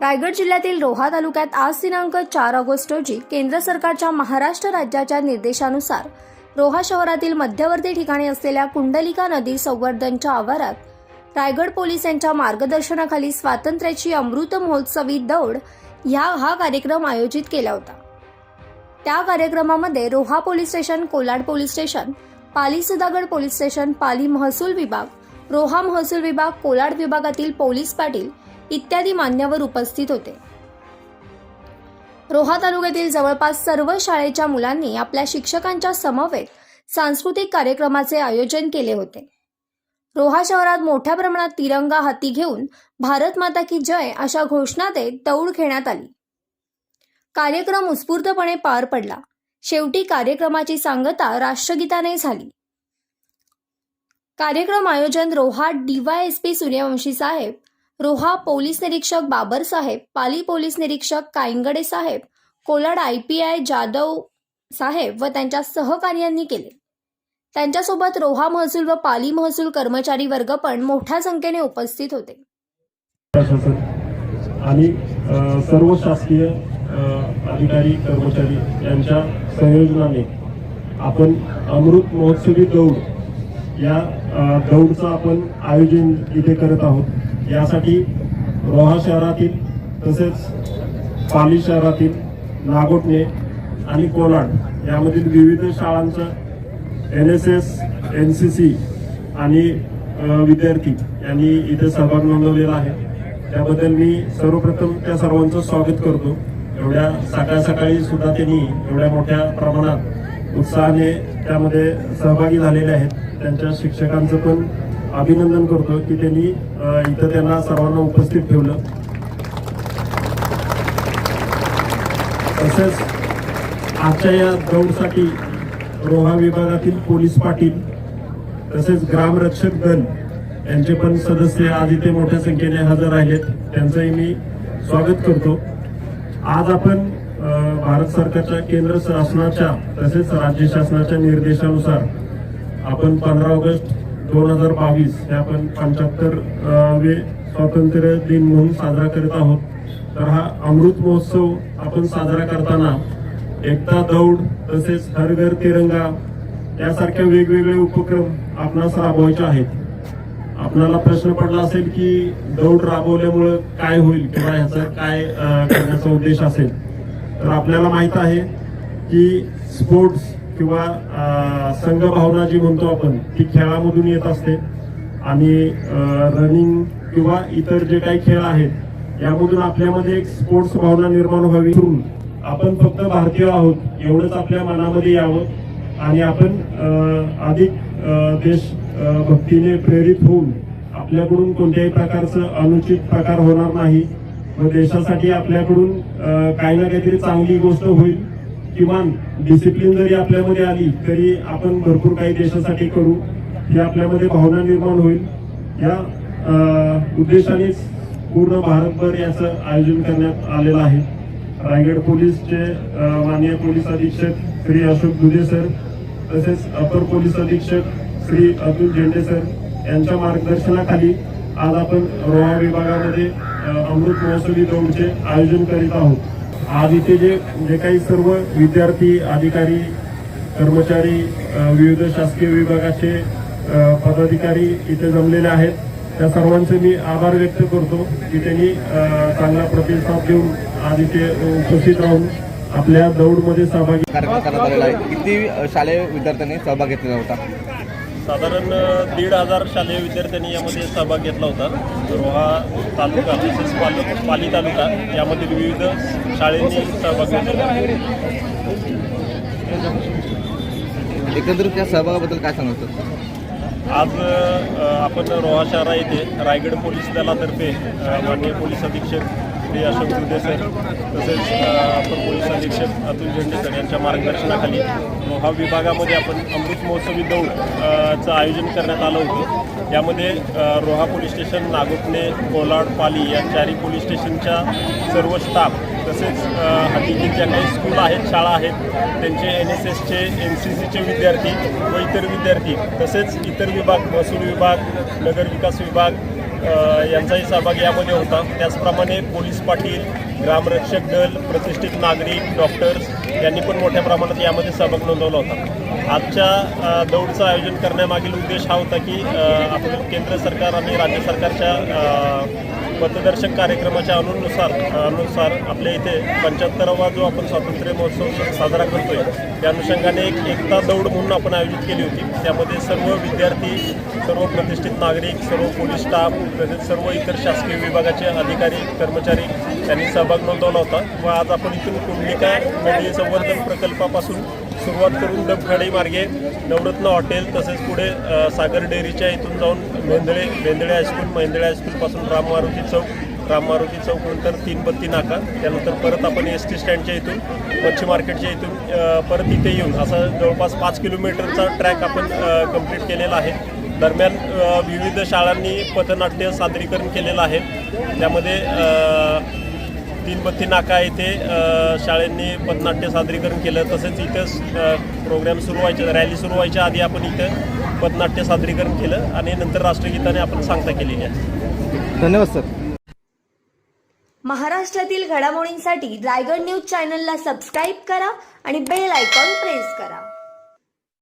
रायगड जिल्ह्यातील रोहा तालुक्यात आज दिनांक 4 ऑगस्ट रोजी केंद्र सरकारच्या महाराष्ट्र राज्याच्या निर्देशानुसार रोहा शहरातील मध्यवर्ती ठिकाणी असलेल्या कुंडलिका नदी संवर्धनच्या आवारात रायगड पोलीस यांच्या मार्गदर्शनाखाली स्वातंत्र्याची अमृत महोत्सवी दौड हा कार्यक्रम आयोजित केला होता। त्या कार्यक्रमामध्ये Roha police station, Kolad police station, Pali Sudhagad police station, Pali महसूल विभाग, रोहा महसूल विभाग, कोलाड विभागातील पोलीस पाटील इत्यादी मान्यवर उपस्थित होते। रोहा तालुक्यातील जवळपास सर्व शाळेच्या मुलांनी आपल्या शिक्षकांच्या समवेत सांस्कृतिक कार्यक्रमाचे आयोजन केले होते। रोहा शहरात मोठ्या प्रमाणात तिरंगा हाती घेऊन भारत माता की जय अशा घोषणा देत दौड घेण्यात आली। कार्यक्रम उत्स्फूर्तपणे पार पडला। शेवटी कार्यक्रमाची सांगता राष्ट्रगीताने झाली। कार्यक्रम आयोजन रोहा DYSP सूर्यवंशी साहेब, रोहा पोलीस निरीक्षक बाबर साहेब, पाली पोलीस निरीक्षक कायंगडे साहेब, कोलाड IPI जाधव साहेब व त्यांच्या सहकार्यांनी केले। त्यांच्यासोबत रोहा महसूल व पाली महसूल कर्मचारी वर्ग पण मोठ्या संख्येने उपस्थित होते। आणि सर्व शासकीय अधिकारी कर्मचारी यांच्या संयोजनाने आपण अमृत महोत्सवी दौड या दौडचं आपण आयोजन इथे करत आहोत। यासाठी रोहा शहरातील तसेच पाली शहरातील, नागोठणे आणि कोलाड यामधील विविध शाळांचा NSS, NCC आणि विद्यार्थी यांनी इथे सहभाग नोंदवलेला आहे। त्याबद्दल मी सर्वप्रथम त्या सर्वांचं स्वागत करतो। एवढ्या सकाळी सुद्धा त्यांनी एवढ्या मोठ्या प्रमाणात उत्साहाने त्यामध्ये सहभागी झालेले आहेत। त्यांच्या शिक्षकांचं पण अभिनंदन करतो की त्यांनी इथं त्यांना सर्वांना उपस्थित ठेवलं। तसेच आजच्या या दौडसाठी रोहा विभागातील पोलीस पाटील तसेच ग्रामरक्षक दल यांचे पण सदस्य आज इथे मोठ्या संख्येने हजर राहिलेत। त्यांचंही मी स्वागत करतो। आज आपण भारत सरकारच्या, केंद्र शासनाच्या तसेच राज्य शासनाच्या निर्देशानुसार आपण 15 ऑगस्ट 2022 हे आपण 75वे स्वातंत्र्य दिन म्हणून साजरा करत आहोत। तर हा अमृत महोत्सव आपण साजरा करताना एकता दौड तसेच हर घर तिरंगा यासारख्या वेगवेगळे उपक्रम आपणास राबवायचे आहेत। आपल्याला प्रश्न पडला असेल की दौड राबवल्यामुळे काय होईल किंवा ह्याचा काय करण्याचा उद्देश असेल, तर आपल्याला माहित आहे की स्पोर्ट्स किंवा संघभावना जी म्हणतो आपण ती खेळामधून येत असते आणि रनिंग किंवा इतर जे काही खेळ आहेत यामधून आपल्यामध्ये एक स्पोर्ट्स भावना निर्माण व्हावी। आपण फक्त भारतीय आहोत एवढंच आपल्या मनामध्ये यावं आणि आपण अधिक देशभक्तीने प्रेरित होऊन आपल्याकडून कोणत्याही प्रकारचं अनुचित प्रकार होणार नाही व देशासाठी आपल्याकडून काही ना काहीतरी चांगली गोष्ट होईल। किमान डिसिप्लिन जरी आपल्यामध्ये आली तरी आपण भरपूर काही देशासाठी करू ही आपल्यामध्ये भावना निर्माण होईल। या उद्देशानेच पूर्ण भारतभर याचं आयोजन करण्यात आलेलं आहे। रायगड पोलीसचे माननीय पोलीस अधीक्षक श्री अशोक दुधे सर तसेच अपर पोलीस अधीक्षक श्री अतुल झेंडे सर यांच्या मार्गदर्शनाखाली आज आपण रोहा विभागामध्ये अमृत महोत्सवी दौडचे आयोजन करीत आहोत। आज इथे जे काही सर्व विद्यार्थी, अधिकारी, कर्मचारी, विविध शासकीय विभागाचे पदाधिकारी इथे जमलेले आहेत, त्या सर्वांचे मी आभार व्यक्त करतो की त्यांनी चांगला प्रतिसाद देऊन आज इथे उपस्थित राहून आपल्या दौडमध्ये सहभागी करण्यात आलेला आहे। किती शालेय विद्यार्थ्यांनी सहभाग घेतलेला होता? साधारण 1,500 शालेय विद्यार्थ्यांनी यामध्ये सहभाग घेतला होता। रोहा तालुका तसेच पाली तालुका यामधील विविध शाळांनी सहभाग घेतला। एकंदरीत त्या सहभागाबद्दल काय सांगतो? आज आपण रोहा शहरा येथे रायगड पोलीस दलातर्फे माननीय पोलीस अधीक्षक श्री अशोक दुधे सर तसेच अपर पोलीस अधीक्षक अतुल झेंडे सर यांच्या मार्गदर्शनाखाली रोहा विभागामध्ये आपण अमृत महोत्सवी दौडचं आयोजन करण्यात आलं होतं। यामध्ये रोहा पोलीस स्टेशन, नागोठणे, कोलाड, पाली या चारही पोलीस स्टेशनच्या सर्व स्टाफ तसेच हद्दीतील ज्या काही स्कूल आहेत, शाळा आहेत त्यांचे NSSचे, NCCचे विद्यार्थी व इतर विद्यार्थी तसेच इतर विभाग, महसूल विभाग, नगर विकास विभाग, यांचाही सहभाग यामध्ये होता. त्याचप्रमाणे पोलीस पाटील, ग्रामरक्षक दल, प्रतिष्ठित नागरिक, डॉक्टर्स यांनी पण मोठ्या प्रमाणात यामध्ये सहभाग नोंदवला होता. आजच्या दौडचं आयोजन करण्यामागील उद्देश हा होता की आपलं केंद्र सरकार आणि राज्य सरकारच्या पथदर्शक कार्यक्रमाच्या अनुसार आपल्या इथे 75वा जो आपण स्वातंत्र्य महोत्सव साजरा करतोय त्या अनुषंगाने एक एकता दौड म्हणून आपण आयोजित केली होती. त्यामध्ये सर्व विद्यार्थी, सर्व प्रतिष्ठित नागरिक, सर्व पोलीस स्टाफ तसेच सर्व इतर शासकीय विभागाचे अधिकारी, कर्मचारी यांनी सहभाग नोंदवला होता. व आज आपण इथून कुंडलिका नदी संवर्धन प्रकल्पापासून सुरुवात करून दमखाडी मार्गे नवरत्न हॉटेल तसेच पुढे सागर डेअरीच्या इथून जाऊन मेंदळे हायस्कूलपासून राम मारुती चौक नंतर 3 बत्ती नाका, त्यानंतर परत आपण ST स्टँडच्या इथून मच्छी मार्केटच्या इथून परत इथे येऊन असा जवळपास 5 किलोमीटरचा ट्रॅक आपण कंप्लीट केलेला आहे. दरम्यान विविध शाळांनी पथनाट्य सादरीकरण केलेलं आहे. त्यामध्ये 3 बत्ती नाका येथे शाळांनी पथनाट्य सादरीकरण केलं. तसेच इथं प्रोग्राम सुरू व्हायचे, रॅली सुरू व्हायच्या आधी आपण इथं पथनाट्य सादरीकरण केलं आणि नंतर राष्ट्रगीताने आपण सांगता केलेली आहे. धन्यवाद सर. महाराष्ट्रातील घडामोडींसाठी रायगड न्यूज चॅनलला सबस्क्राईब करा आणि बेल आयकॉन प्रेस करा.